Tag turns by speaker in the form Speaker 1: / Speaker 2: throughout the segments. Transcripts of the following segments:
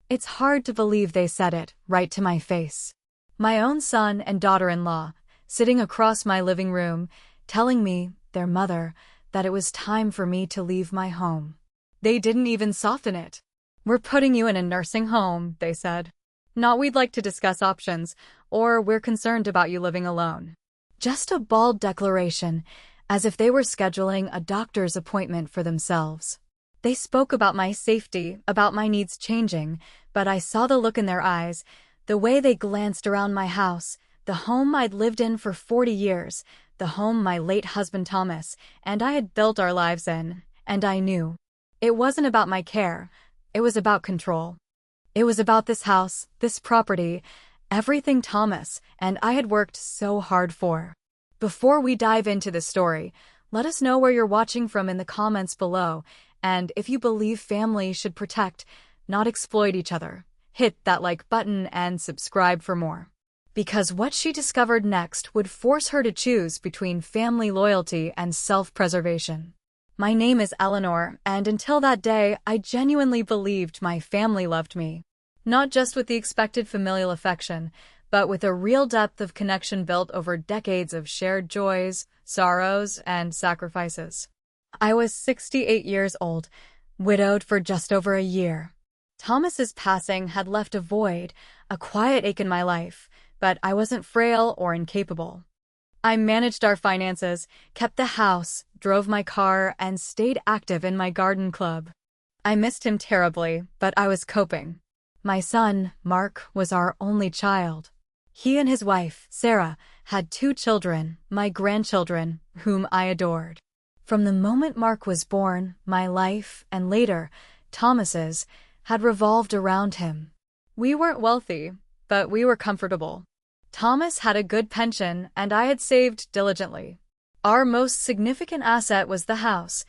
Speaker 1: It's hard to believe they said it right to my face. My own son and daughter-in-law, sitting across my living room, telling me, their mother, that it was time for me to leave my home. They didn't even soften it. "We're putting you in a nursing home," they said. "Not we'd like to discuss options, or we're concerned about you living alone." Just a bald declaration, as if they were scheduling a doctor's appointment for themselves. They spoke about my safety, about my needs changing, but I saw the look in their eyes, the way they glanced around my house, the home I'd lived in for 40 years, the home my late husband Thomas and I had built our lives in, and I knew. It wasn't about my care, it was about control. It was about this house, this property, everything Thomas and I had worked so hard for. Before we dive into the story, let us know where you're watching from in the comments below, and if you believe families should protect, not exploit each other. Hit that like button and subscribe for more. Because what she discovered next would force her to choose between family loyalty and self-preservation. My name is Eleanor, and until that day, I genuinely believed my family loved me. Not just with the expected familial affection, but with a real depth of connection built over decades of shared joys, sorrows, and sacrifices. I was 68 years old, widowed for just over a year. Thomas's passing had left a void, a quiet ache in my life, but I wasn't frail or incapable. I managed our finances, kept the house, drove my car, and stayed active in my garden club. I missed him terribly, but I was coping. My son, Mark, was our only child. He and his wife, Sarah, had 2 children, my grandchildren, whom I adored. From the moment Mark was born, my life, and later, Thomas's, had revolved around him. We weren't wealthy, but we were comfortable. Thomas had a good pension, and I had saved diligently. Our most significant asset was the house,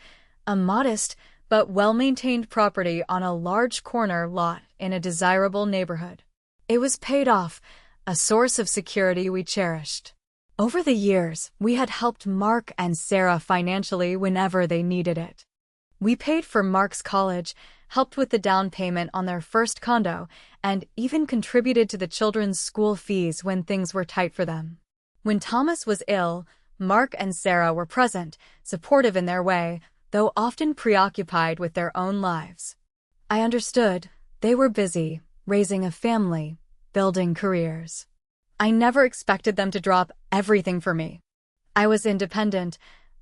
Speaker 1: a modest but well-maintained property on a large corner lot in a desirable neighborhood. It was paid off, a source of security we cherished. Over the years, we had helped Mark and Sarah financially whenever they needed it. We paid for Mark's college, helped with the down payment on their first condo, and even contributed to the children's school fees when things were tight for them. When Thomas was ill, Mark and Sarah were present, supportive in their way, though often preoccupied with their own lives. I understood. They were busy, raising a family, building careers. I never expected them to drop everything for me. I was independent,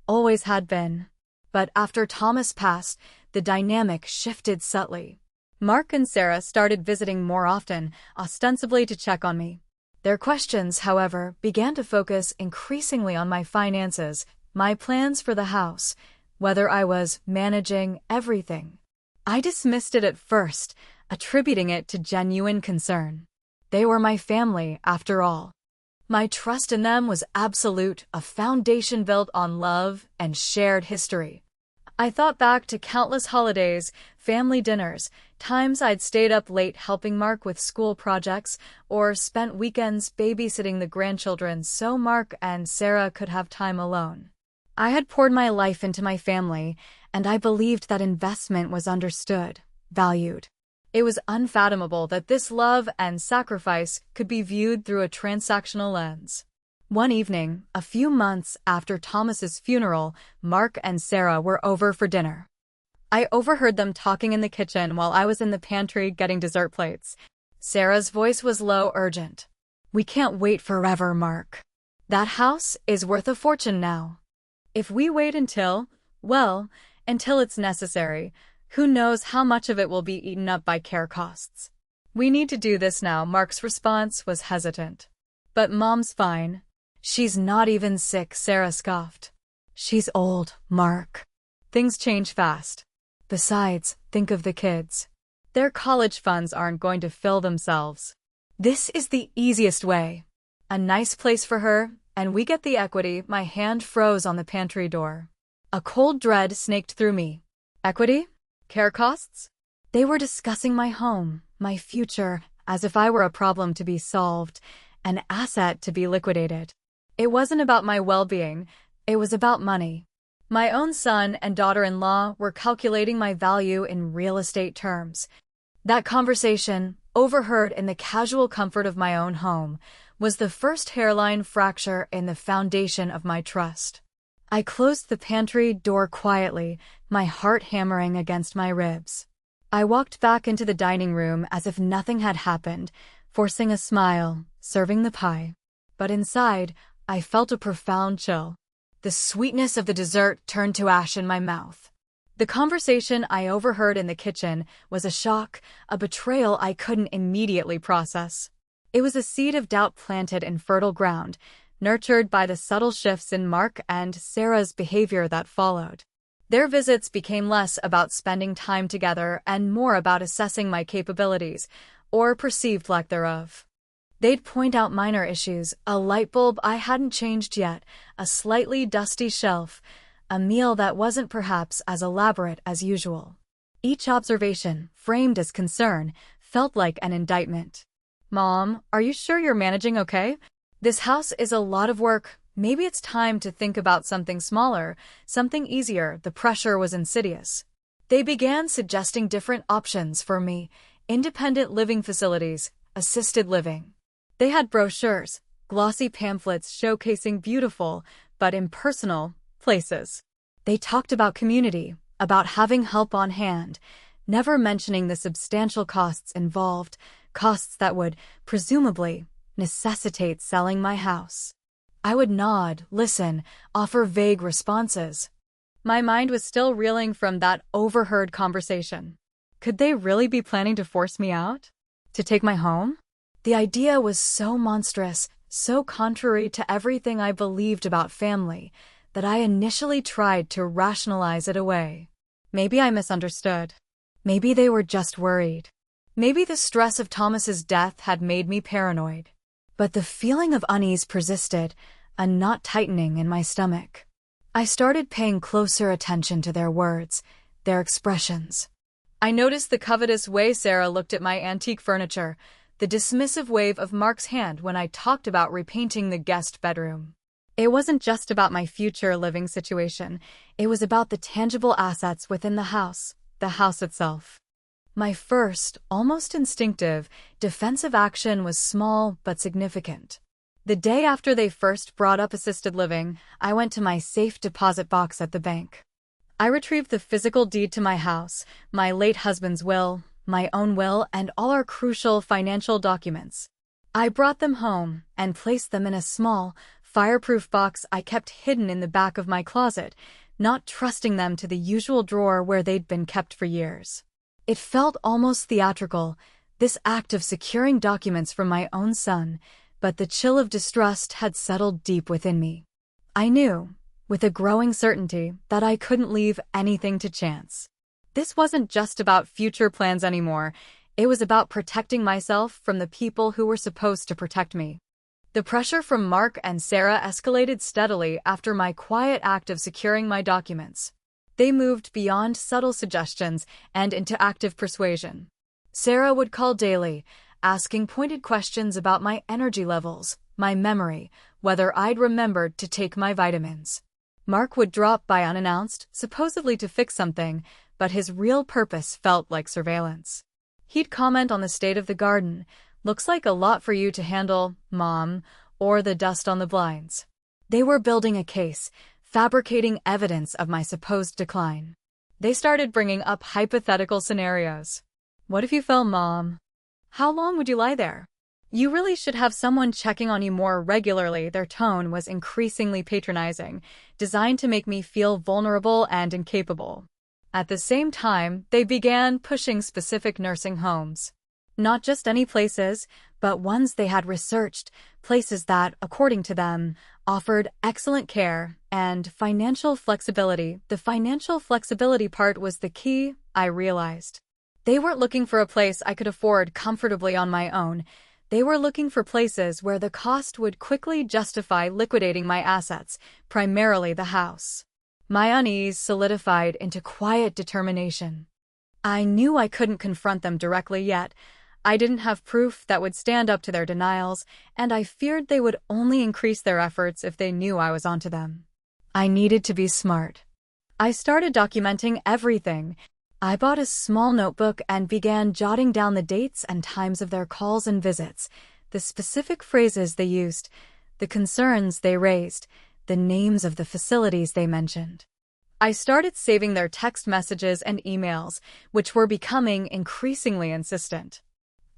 Speaker 1: always had been. But after Thomas passed, the dynamic shifted subtly. Mark and Sarah started visiting more often, ostensibly to check on me. Their questions, however, began to focus increasingly on my finances, my plans for the house, whether I was managing everything. I dismissed it at first, attributing it to genuine concern. They were my family, after all. My trust in them was absolute, a foundation built on love and shared history. I thought back to countless holidays, family dinners, times I'd stayed up late helping Mark with school projects, or spent weekends babysitting the grandchildren so Mark and Sarah could have time alone. I had poured my life into my family, and I believed that investment was understood, valued. It was unfathomable that this love and sacrifice could be viewed through a transactional lens. One evening, a few months after Thomas's funeral, Mark and Sarah were over for dinner. I overheard them talking in the kitchen while I was in the pantry getting dessert plates. Sarah's voice was low, urgent. "We can't wait forever, Mark. That house is worth a fortune now. If we wait until it's necessary, who knows how much of it will be eaten up by care costs. We need to do this now." Mark's response was hesitant. "But Mom's fine. She's not even sick," Sarah scoffed. "She's old, Mark. Things change fast. Besides, think of the kids. Their college funds aren't going to fill themselves. This is the easiest way. A nice place for her, and we get the equity." My hand froze on the pantry door. A cold dread snaked through me. Equity? Care costs? They were discussing my home, my future, as if I were a problem to be solved, an asset to be liquidated. It wasn't about my well-being, it was about money. My own son and daughter-in-law were calculating my value in real estate terms. That conversation, overheard in the casual comfort of my own home, was the first hairline fracture in the foundation of my trust. I closed the pantry door quietly, my heart hammering against my ribs. I walked back into the dining room as if nothing had happened, forcing a smile, serving the pie. But inside, I felt a profound chill. The sweetness of the dessert turned to ash in my mouth. The conversation I overheard in the kitchen was a shock, a betrayal I couldn't immediately process. It was a seed of doubt planted in fertile ground, nurtured by the subtle shifts in Mark and Sarah's behavior that followed. Their visits became less about spending time together and more about assessing my capabilities, or perceived lack thereof. They'd point out minor issues, a light bulb I hadn't changed yet, a slightly dusty shelf, a meal that wasn't perhaps as elaborate as usual. Each observation, framed as concern, felt like an indictment. "Mom, are you sure you're managing okay? This house is a lot of work. Maybe it's time to think about something smaller, something easier." The pressure was insidious. They began suggesting different options for me: independent living facilities, assisted living. They had brochures, glossy pamphlets showcasing beautiful, but impersonal, places. They talked about community, about having help on hand, never mentioning the substantial costs involved, costs that would, presumably, necessitate selling my house. I would nod, listen, offer vague responses. My mind was still reeling from that overheard conversation. Could they really be planning to force me out? To take my home? The idea was so monstrous, so contrary to everything I believed about family, that I initially tried to rationalize it away. Maybe I misunderstood. Maybe they were just worried. Maybe the stress of Thomas's death had made me paranoid. But the feeling of unease persisted, a knot tightening in my stomach. I started paying closer attention to their words, their expressions. I noticed the covetous way Sarah looked at my antique furniture, the dismissive wave of Mark's hand when I talked about repainting the guest bedroom. It wasn't just about my future living situation, it was about the tangible assets within the house itself. My first, almost instinctive, defensive action was small but significant. The day after they first brought up assisted living, I went to my safe deposit box at the bank. I retrieved the physical deed to my house, my late husband's will, my own will, and all our crucial financial documents. I brought them home and placed them in a small, fireproof box I kept hidden in the back of my closet, not trusting them to the usual drawer where they'd been kept for years. It felt almost theatrical, this act of securing documents from my own son, but the chill of distrust had settled deep within me. I knew, with a growing certainty, that I couldn't leave anything to chance. This wasn't just about future plans anymore, it was about protecting myself from the people who were supposed to protect me. The pressure from Mark and Sarah escalated steadily after my quiet act of securing my documents. They moved beyond subtle suggestions and into active persuasion. Sarah would call daily, asking pointed questions about my energy levels, my memory, whether I'd remembered to take my vitamins. Mark would drop by unannounced, supposedly to fix something, but his real purpose felt like surveillance. He'd comment on the state of the garden, "Looks like a lot for you to handle, Mom," or the dust on the blinds. They were building a case, fabricating evidence of my supposed decline. They started bringing up hypothetical scenarios. "What if you fell, Mom? How long would you lie there? You really should have someone checking on you more regularly." Their tone was increasingly patronizing, designed to make me feel vulnerable and incapable. At the same time, they began pushing specific nursing homes. Not just any places, but ones they had researched, places that, according to them, offered excellent care and financial flexibility. The financial flexibility part was the key, I realized. They weren't looking for a place I could afford comfortably on my own. They were looking for places where the cost would quickly justify liquidating my assets, primarily the house. My unease solidified into quiet determination. I knew I couldn't confront them directly yet. I didn't have proof that would stand up to their denials, and I feared they would only increase their efforts if they knew I was onto them. I needed to be smart. I started documenting everything. I bought a small notebook and began jotting down the dates and times of their calls and visits, the specific phrases they used, the concerns they raised, the names of the facilities they mentioned. I started saving their text messages and emails, which were becoming increasingly insistent.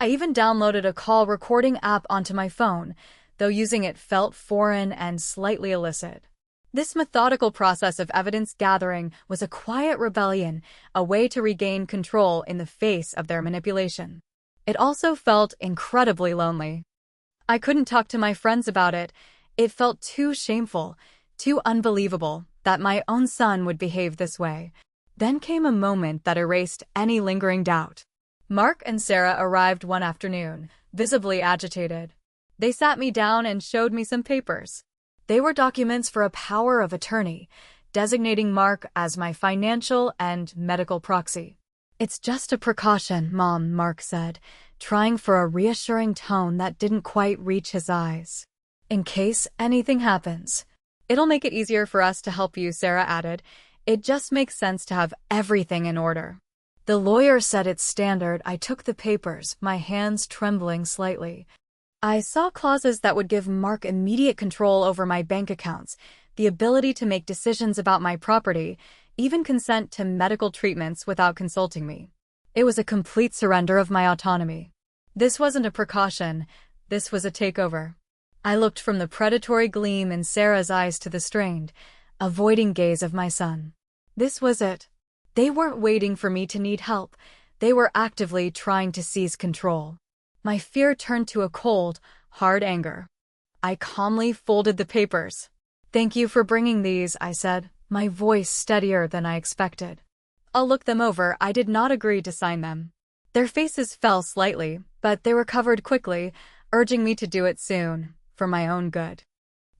Speaker 1: I even downloaded a call recording app onto my phone, though using it felt foreign and slightly illicit. This methodical process of evidence gathering was a quiet rebellion, a way to regain control in the face of their manipulation. It also felt incredibly lonely. I couldn't talk to my friends about it. It felt too shameful, too unbelievable that my own son would behave this way. Then came a moment that erased any lingering doubt. Mark and Sarah arrived one afternoon, visibly agitated. They sat me down and showed me some papers. They were documents for a power of attorney, designating Mark as my financial and medical proxy. "It's just a precaution, Mom," Mark said, trying for a reassuring tone that didn't quite reach his eyes. "In case anything happens." "It'll make it easier for us to help you," Sarah added. "It just makes sense to have everything in order." The lawyer said it's standard. I took the papers, my hands trembling slightly. I saw clauses that would give Mark immediate control over my bank accounts, the ability to make decisions about my property, even consent to medical treatments without consulting me. It was a complete surrender of my autonomy. This wasn't a precaution, this was a takeover. I looked from the predatory gleam in Sarah's eyes to the strained, avoiding gaze of my son. This was it. They weren't waiting for me to need help, they were actively trying to seize control. My fear turned to a cold, hard anger. I calmly folded the papers. "Thank you for bringing these," I said, my voice steadier than I expected. "I'll look them over." I did not agree to sign them. Their faces fell slightly, but they recovered quickly, urging me to do it soon, for my own good.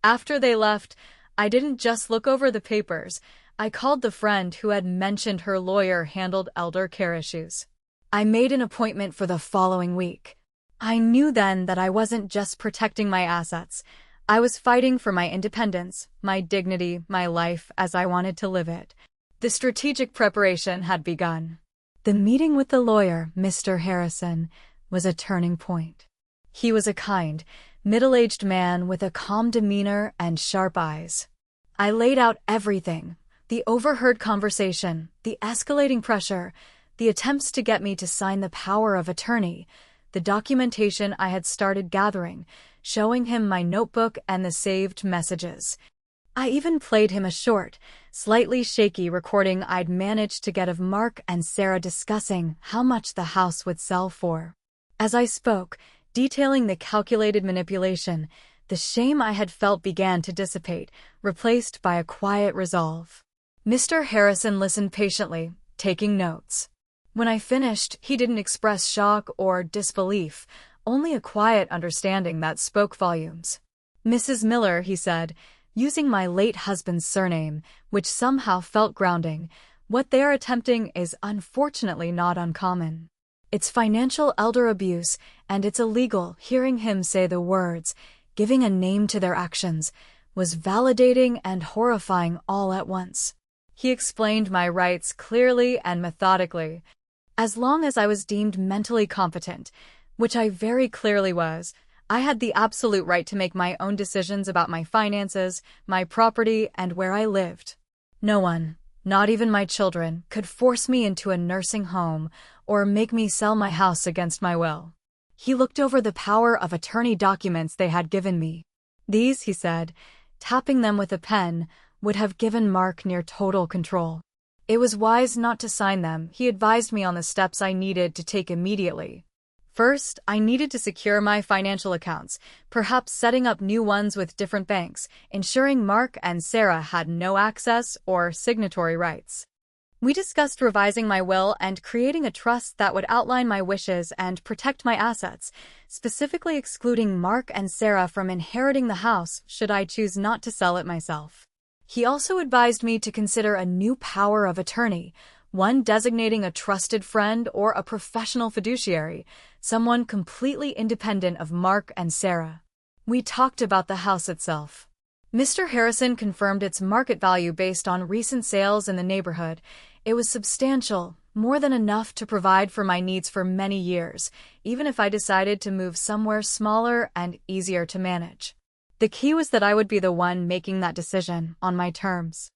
Speaker 1: After they left, I didn't just look over the papers. I called the friend who had mentioned her lawyer handled elder care issues. I made an appointment for the following week. I knew then that I wasn't just protecting my assets. I was fighting for my independence, my dignity, my life as I wanted to live it. The strategic preparation had begun. The meeting with the lawyer, Mr. Harrison, was a turning point. He was a kind, middle-aged man with a calm demeanor and sharp eyes. I laid out everything: the overheard conversation, the escalating pressure, the attempts to get me to sign the power of attorney, the documentation I had started gathering, showing him my notebook and the saved messages. I even played him a short, slightly shaky recording I'd managed to get of Mark and Sarah discussing how much the house would sell for. As I spoke, detailing the calculated manipulation, the shame I had felt began to dissipate, replaced by a quiet resolve. Mr. Harrison listened patiently, taking notes. When I finished, he didn't express shock or disbelief, only a quiet understanding that spoke volumes. "Mrs. Miller," he said, using my late husband's surname, which somehow felt grounding, "what they are attempting is unfortunately not uncommon. It's financial elder abuse, and it's illegal." Hearing him say the words, giving a name to their actions, was validating and horrifying all at once. He explained my rights clearly and methodically. As long as I was deemed mentally competent, which I very clearly was, I had the absolute right to make my own decisions about my finances, my property, and where I lived. No one, not even my children, could force me into a nursing home or make me sell my house against my will. He looked over the power of attorney documents they had given me. "These," he said, tapping them with a pen, "would have given Mark near total control. It was wise not to sign them." He advised me on the steps I needed to take immediately. First, I needed to secure my financial accounts, perhaps setting up new ones with different banks, ensuring Mark and Sarah had no access or signatory rights. We discussed revising my will and creating a trust that would outline my wishes and protect my assets, specifically excluding Mark and Sarah from inheriting the house should I choose not to sell it myself. He also advised me to consider a new power of attorney, one designating a trusted friend or a professional fiduciary, someone completely independent of Mark and Sarah. We talked about the house itself. Mr. Harrison confirmed its market value based on recent sales in the neighborhood. It was substantial, more than enough to provide for my needs for many years, even if I decided to move somewhere smaller and easier to manage. The key was that I would be the one making that decision on my terms.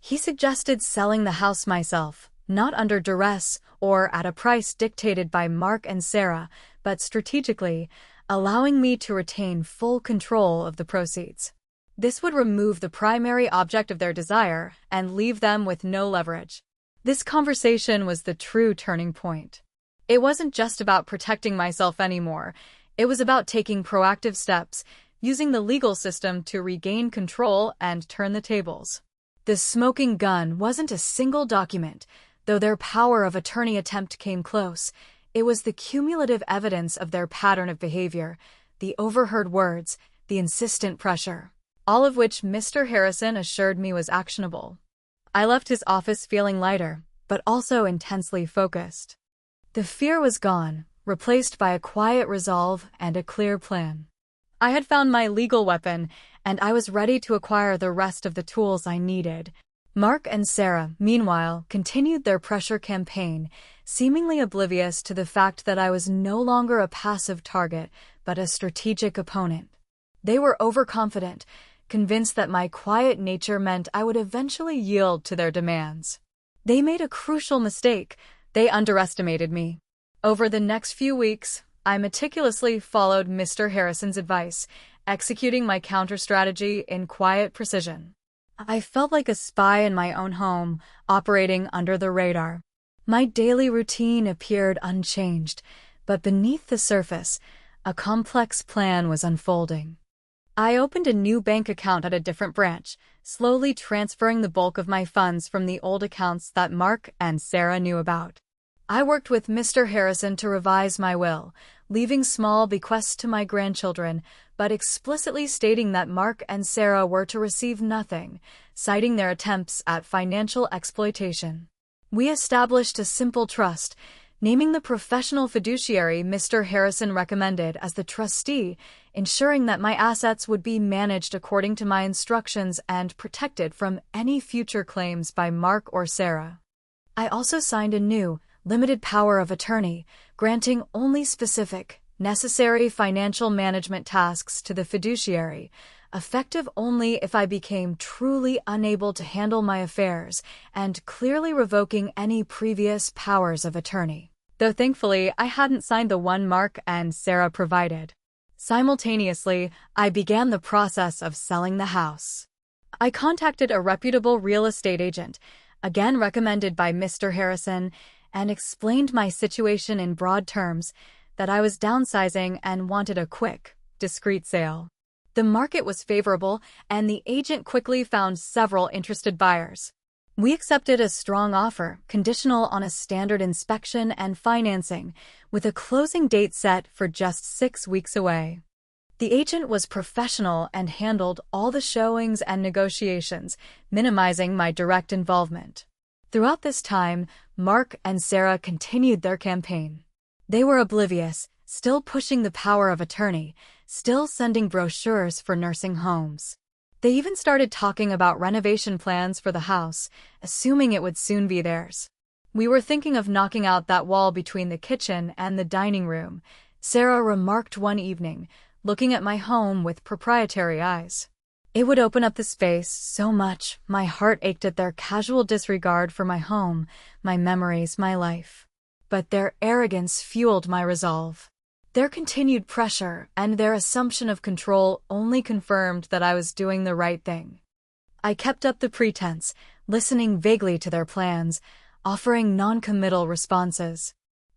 Speaker 1: He suggested selling the house myself, not under duress or at a price dictated by Mark and Sarah, but strategically, allowing me to retain full control of the proceeds. This would remove the primary object of their desire and leave them with no leverage. This conversation was the true turning point. It wasn't just about protecting myself anymore. It was about taking proactive steps, using the legal system to regain control and turn the tables. The smoking gun wasn't a single document, though their power of attorney attempt came close. It was the cumulative evidence of their pattern of behavior, the overheard words, the insistent pressure, all of which Mr. Harrison assured me was actionable. I left his office feeling lighter, but also intensely focused. The fear was gone, replaced by a quiet resolve and a clear plan. I had found my legal weapon, and I was ready to acquire the rest of the tools I needed. Mark and Sarah, meanwhile, continued their pressure campaign, seemingly oblivious to the fact that I was no longer a passive target, but a strategic opponent. They were overconfident, convinced that my quiet nature meant I would eventually yield to their demands. They made a crucial mistake. They underestimated me. Over the next few weeks, I meticulously followed Mr. Harrison's advice, executing my counter-strategy in quiet precision. I felt like a spy in my own home, operating under the radar. My daily routine appeared unchanged, but beneath the surface, a complex plan was unfolding. I opened a new bank account at a different branch, slowly transferring the bulk of my funds from the old accounts that Mark and Sarah knew about. I worked with Mr. Harrison to revise my will, leaving small bequests to my grandchildren, but explicitly stating that Mark and Sarah were to receive nothing, citing their attempts at financial exploitation. We established a simple trust, naming the professional fiduciary Mr. Harrison recommended as the trustee, ensuring that my assets would be managed according to my instructions and protected from any future claims by Mark or Sarah. I also signed a new, limited power of attorney, granting only specific, necessary financial management tasks to the fiduciary, effective only if I became truly unable to handle my affairs, and clearly revoking any previous powers of attorney. Though thankfully I hadn't signed the one Mark and Sarah provided. Simultaneously, I began the process of selling the house. I contacted a reputable real estate agent, again recommended by Mr. Harrison, and explained my situation in broad terms, that I was downsizing and wanted a quick, discreet sale. The market was favorable, and the agent quickly found several interested buyers. We accepted a strong offer, conditional on a standard inspection and financing, with a closing date set for just 6 weeks away. The agent was professional and handled all the showings and negotiations, minimizing my direct involvement. Throughout this time, Mark and Sarah continued their campaign. They were oblivious, still pushing the power of attorney, still sending brochures for nursing homes. They even started talking about renovation plans for the house, assuming it would soon be theirs. We were thinking of knocking out that wall between the kitchen and the dining room, Sarah remarked one evening, looking at my home with proprietary eyes. It would open up the space so much, my heart ached at their casual disregard for my home, my memories, my life. But their arrogance fueled my resolve. Their continued pressure and their assumption of control only confirmed that I was doing the right thing. I kept up the pretense, listening vaguely to their plans, offering non-committal responses.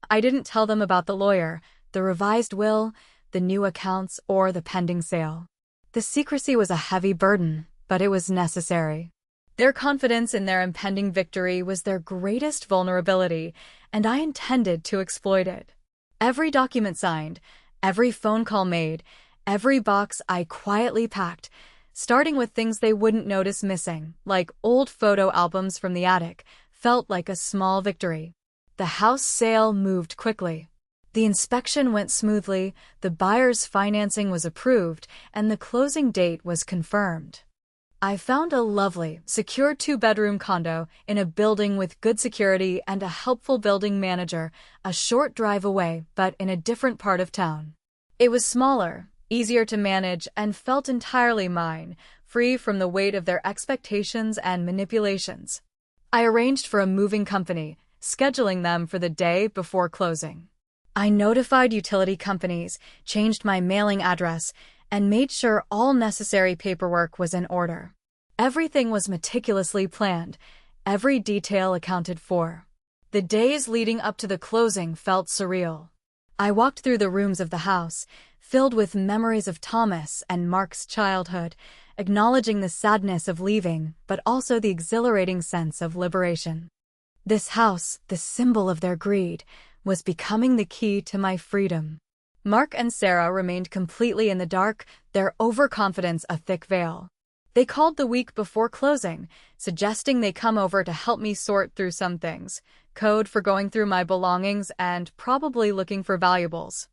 Speaker 1: I didn't tell them about the lawyer, the revised will, the new accounts, or the pending sale. The secrecy was a heavy burden, but it was necessary. Their confidence in their impending victory was their greatest vulnerability, and I intended to exploit it. Every document signed, every phone call made, every box I quietly packed, starting with things they wouldn't notice missing, like old photo albums from the attic, felt like a small victory. The house sale moved quickly. The inspection went smoothly, the buyer's financing was approved, and the closing date was confirmed. I found a lovely, secure two-bedroom condo in a building with good security and a helpful building manager, a short drive away, but in a different part of town. It was smaller, easier to manage, and felt entirely mine, free from the weight of their expectations and manipulations. I arranged for a moving company, scheduling them for the day before closing. I notified utility companies, changed my mailing address, and made sure all necessary paperwork was in order. Everything was meticulously planned, every detail accounted for. The days leading up to the closing felt surreal. I walked through the rooms of the house, filled with memories of Thomas and Mark's childhood, acknowledging the sadness of leaving, but also the exhilarating sense of liberation. This house, the symbol of their greed, was becoming the key to my freedom. Mark and Sarah remained completely in the dark, their overconfidence a thick veil. They called the week before closing, suggesting they come over to help me sort through some things, code for going through my belongings and probably looking for valuables.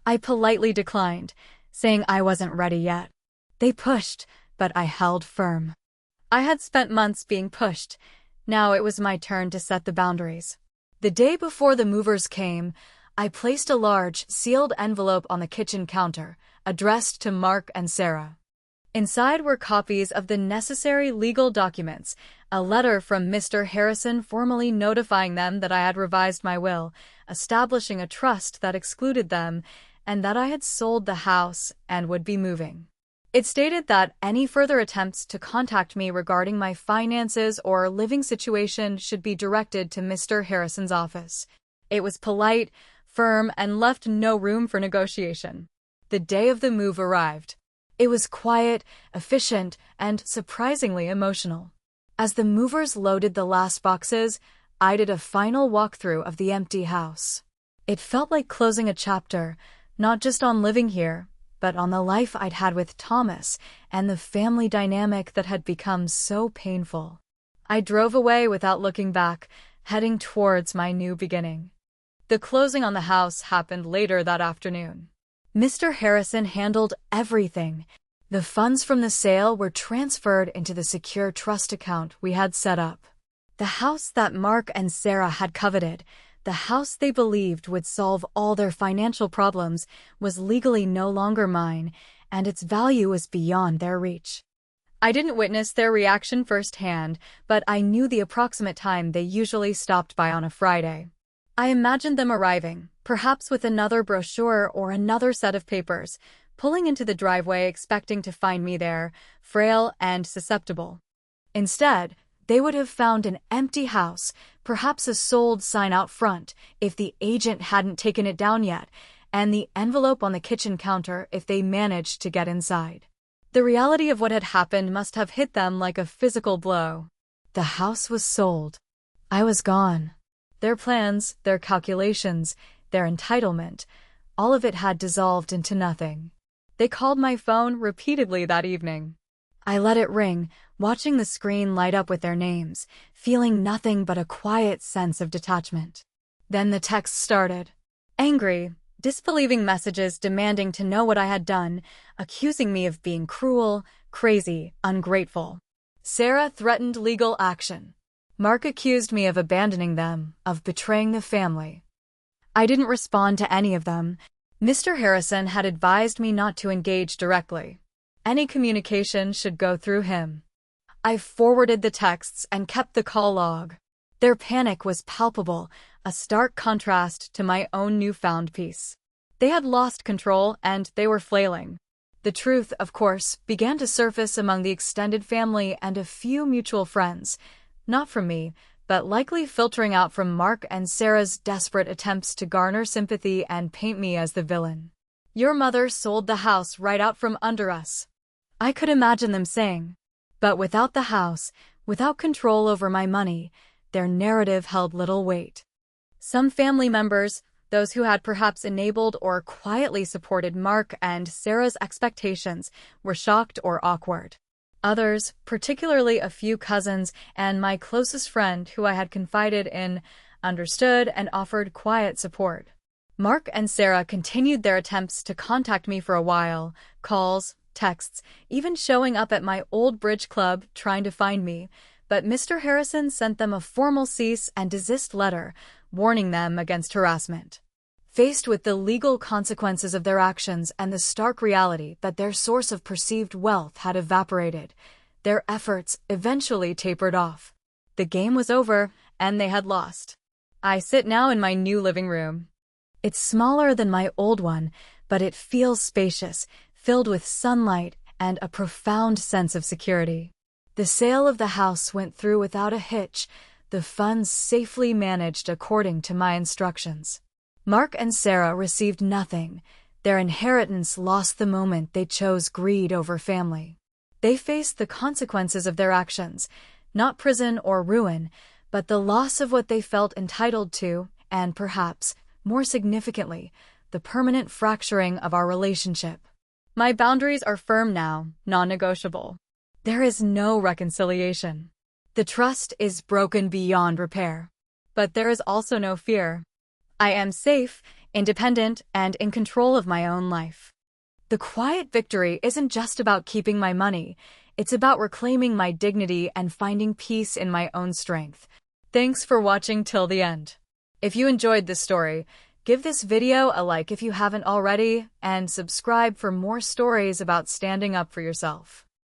Speaker 1: I politely declined, saying I wasn't ready yet. They pushed, but I held firm. I had spent months being pushed. Now it was my turn to set the boundaries. The day before the movers came, I placed a large, sealed envelope on the kitchen counter, addressed to Mark and Sarah. Inside were copies of the necessary legal documents, a letter from Mr. Harrison formally notifying them that I had revised my will, establishing a trust that excluded them, and that I had sold the house and would be moving. It stated that any further attempts to contact me regarding my finances or living situation should be directed to Mr. Harrison's office. It was polite, firm, and left no room for negotiation. The day of the move arrived. It was quiet, efficient, and surprisingly emotional. As the movers loaded the last boxes, I did a final walkthrough of the empty house. It felt like closing a chapter, not just on living here, but on the life I'd had with Thomas and the family dynamic that had become so painful. I drove away without looking back, heading towards my new beginning. The closing on the house happened later that afternoon. Mr. Harrison handled everything. The funds from the sale were transferred into the secure trust account we had set up. The house that Mark and Sarah had coveted, the house they believed would solve all their financial problems, was legally no longer mine, and its value was beyond their reach. I didn't witness their reaction firsthand, but I knew the approximate time they usually stopped by on a Friday. I imagined them arriving, perhaps with another brochure or another set of papers, pulling into the driveway expecting to find me there, frail and susceptible. Instead, they would have found an empty house, perhaps a sold sign out front if the agent hadn't taken it down yet, and the envelope on the kitchen counter if they managed to get inside. The reality of what had happened must have hit them like a physical blow. The house was sold. I was gone. Their plans, their calculations, their entitlement, all of it had dissolved into nothing. They called my phone repeatedly that evening. I let it ring, watching the screen light up with their names, feeling nothing but a quiet sense of detachment. Then the texts started. Angry, disbelieving messages demanding to know what I had done, accusing me of being cruel, crazy, ungrateful. Sarah threatened legal action. Mark accused me of abandoning them, of betraying the family. I didn't respond to any of them. Mr. Harrison had advised me not to engage directly. Any communication should go through him. I forwarded the texts and kept the call log. Their panic was palpable, a stark contrast to my own newfound peace. They had lost control and they were flailing. The truth, of course, began to surface among the extended family and a few mutual friends. Not from me, but likely filtering out from Mark and Sarah's desperate attempts to garner sympathy and paint me as the villain. Your mother sold the house right out from under us. I could imagine them saying. But without the house, without control over my money, their narrative held little weight. Some family members, those who had perhaps enabled or quietly supported Mark and Sarah's expectations, were shocked or awkward. Others, particularly a few cousins and my closest friend who I had confided in, understood and offered quiet support. Mark and Sarah continued their attempts to contact me for a while, calls, texts, even showing up at my old bridge club trying to find me. But Mr. Harrison sent them a formal cease and desist letter, warning them against harassment. Faced with the legal consequences of their actions and the stark reality that their source of perceived wealth had evaporated, their efforts eventually tapered off. The game was over, and they had lost. I sit now in my new living room. It's smaller than my old one, but it feels spacious, filled with sunlight and a profound sense of security. The sale of the house went through without a hitch, the funds safely managed according to my instructions. Mark and Sarah received nothing. Their inheritance lost the moment they chose greed over family. They faced the consequences of their actions, not prison or ruin, but the loss of what they felt entitled to, and perhaps, more significantly, the permanent fracturing of our relationship. My boundaries are firm now, non-negotiable. There is no reconciliation. The trust is broken beyond repair. But there is also no fear. I am safe, independent, and in control of my own life. The quiet victory isn't just about keeping my money. It's about reclaiming my dignity and finding peace in my own strength. Thanks for watching till the end. If you enjoyed this story, give this video a like if you haven't already, and subscribe for more stories about standing up for yourself.